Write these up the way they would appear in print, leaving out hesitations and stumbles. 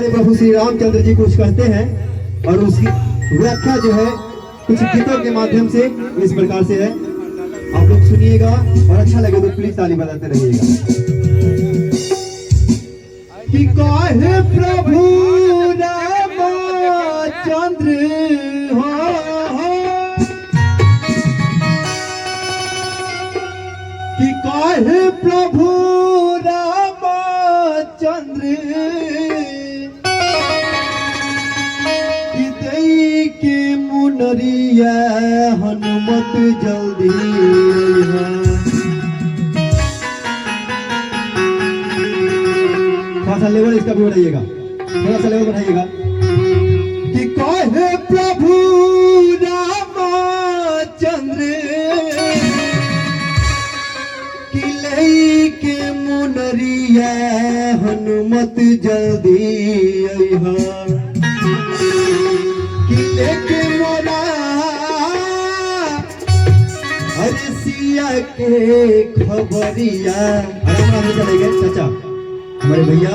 हमारे प्रभु श्री रामचंद्र जी कुछ कहते हैं और उसकी व्याख्या जो है कुछ गीतों के माध्यम से इस प्रकार से है। आप लोग सुनिएगा और अच्छा लगे तो प्लीज ताली बजाते रहिएगा। कि कहे प्रभु रामचंद्र हो, कि कहे प्रभु रामचंद्र कि दई के मुनरिया हनुमत जल्दी है। थोड़ा सा लेवल इसका भी बढ़ाइएगा, थोड़ा सा लेवल बढ़ाइएगा। कि कहे प्रभु रामचंद्र कि लई के मुनरिया हनुमत जल्दी अइहा, कि लेके मोरा हरसिया के खबरिया। आराम से चलेंगे चाचा, हमारे भैया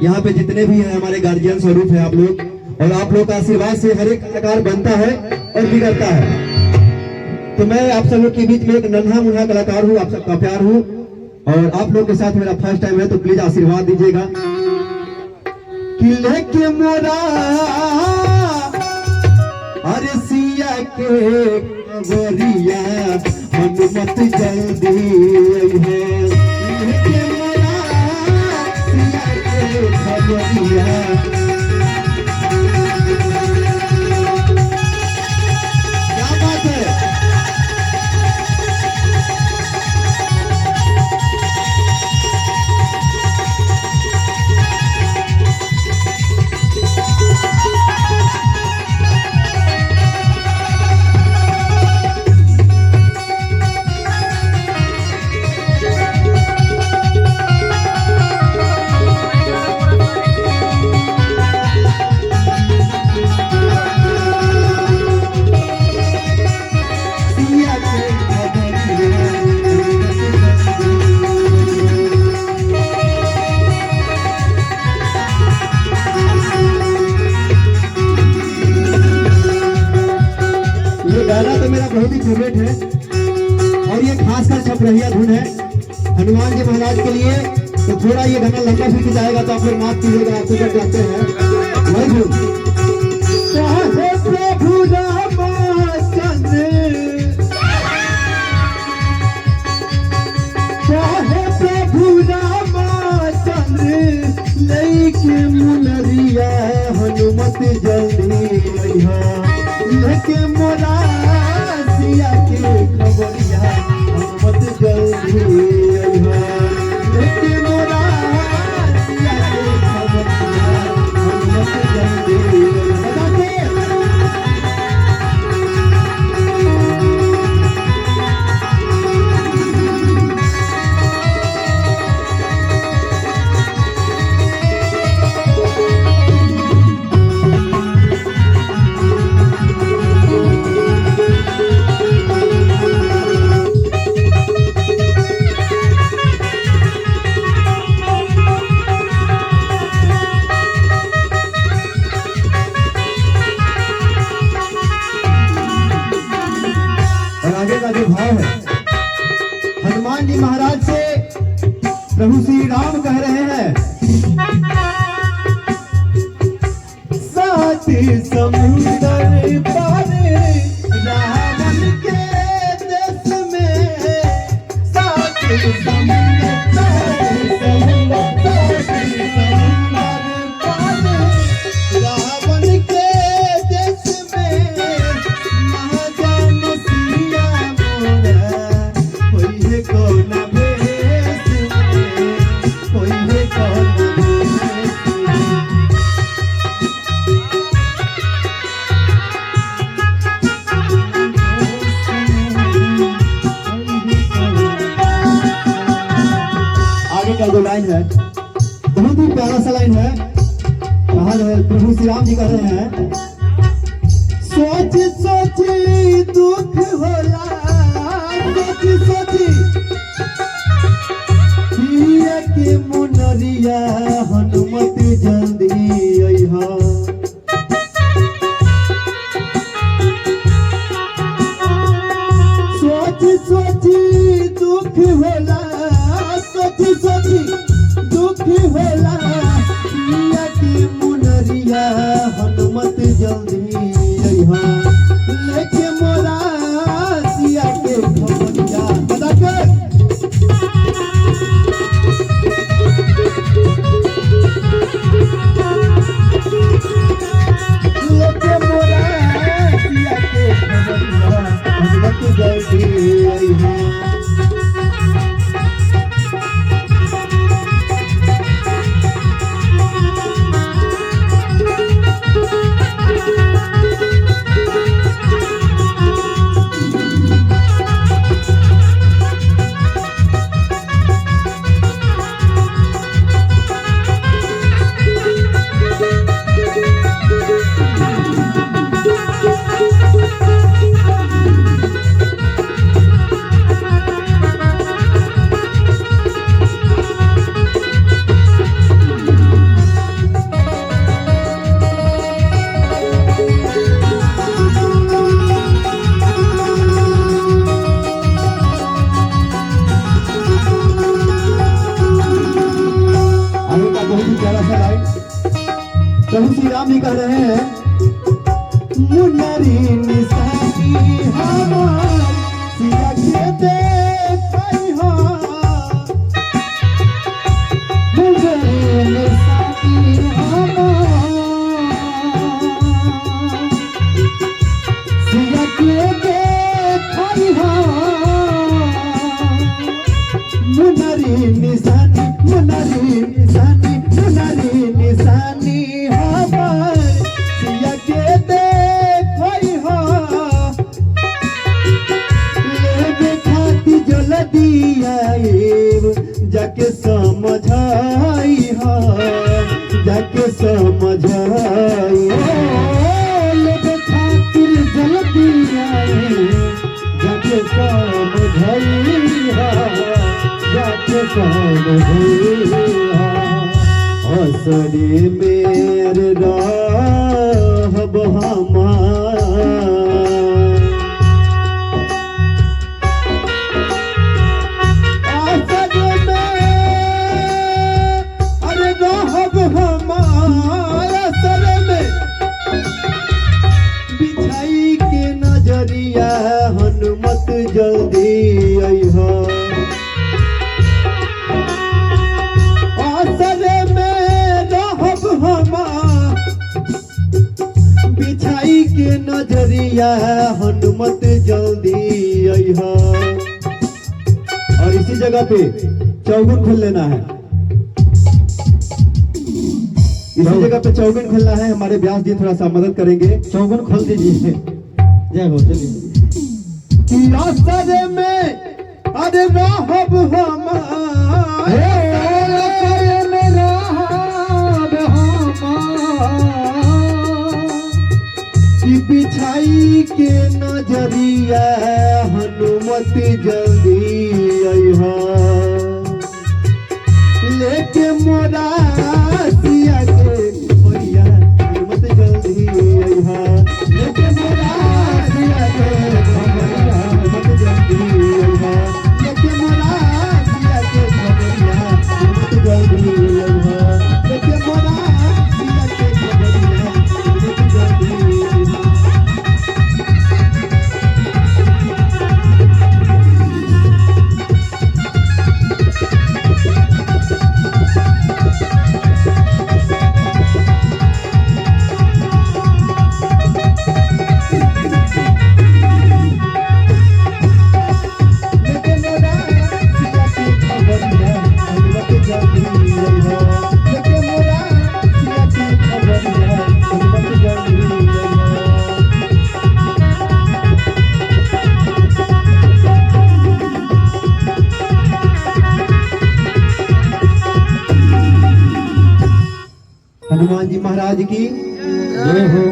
यहाँ पे जितने भी हैं हमारे गार्जियन स्वरूप है आप लोग, और आप लोग का आशीर्वाद से हर एक कलाकार बनता है और बिगड़ता है। तो मैं आप सब लोग के बीच में एक नन्हा मुन्हा कलाकार हूँ, आप सबका प्यार हूँ, और आप लोग के साथ मेरा फर्स्ट टाइम है, तो प्लीज आशीर्वाद दीजिएगा। कि लेके मोरा अरे सिया के खबरिया हनुमत जल्दी है, लेके मोरा सिया के खबरिया। गाना तो मेरा बहुत ही फेवरेट है, और ये खासकर छपरहिया धुन है हनुमान जी महाराज के लिए। तो थोड़ा ये गाना लंबा भी जाएगा तो आप लोग माफ कीजिएगा, आपको जब जाते हैं वही धुन। प्रभु रामचंद्र प्रभु रामचंद्र लेके मुनरिया हनुमत जल्दी अइहा, लेके मोरा सिया के खबरिया हनुमत जल्दी अइहा, लेके मोरा सिया के खबरिया हनुमत जल्दी आगे का जो भाव है, हनुमान जी महाराज से प्रभु श्री राम कह रहे हैं, सात समुंदर पार रावण के देश में, सात समुंदर पार रावण के देश में, महाजन सिया मोरा कोई है कौन भेष में, कोई है कौन भेष में। आगे का जो लाइन है बहुत ही प्यारा सा लाइन है, कहा है प्रभु श्री राम जी कह रहे हैं, सोच सोच दुख होला, सोच सोच के मुनरिया हनुमत जल्दी अइहा। सोची सोची दुख होला, सोची सोची दुख होला, पिया के मुनरिया हनुमत जल्दी अइहा। लेके मोरा सिया के खबरिया अदा कर। लेके मोरा सिया के खबरिया हनुमत जल्दी अइहा। प्रभु श्री राम जी कह रहे हैं, मुनरी निशानी हमार सिया के देखई हो। मुनरी निशानी हमार सिया के देखई हो। मुनरी निशानी, मुनरी निशानी, मुनरी निशानी हमार सिया के देखई हो। लेबे खाती जल्दी आइब, जाके समझाई हो, जाके समझाई हो। लेबे खातिर जल्दी आइब, जाके समझाई हो, जाके समझाई हो। असरे मेरे रहब हमार, असरे में अरे रहब हमार। असरे में बिछाई के नजरिया हनुमत जल्दी अइहा। बिछाई के नजरिया हनुमत जल्दी अइहा। और इसी जगह पे चौगुन खोल लेना है, इसी जगह पे चौगुन खोलना है। हमारे व्यास जी थोड़ा सा मदद करेंगे, चौगुन खोल दीजिए। जय हो। चलिए। असरे में अरे रहब हमार, बिछाई के नजरिया हनुमत जल्दी अइहा। लेके मोरा सिया के खबरिया हनुमत जल्दी अइहा। लेके मोरा सिया के खबरिया हनुमत जल्दी अइहा। लेके मोरा सिया के खबरिया हनुमत जल्दी अइहा। लेके मोरा सिया के खबरिया हनुमत जल्दी अइहा। हनुमान जी महाराज की जय हो।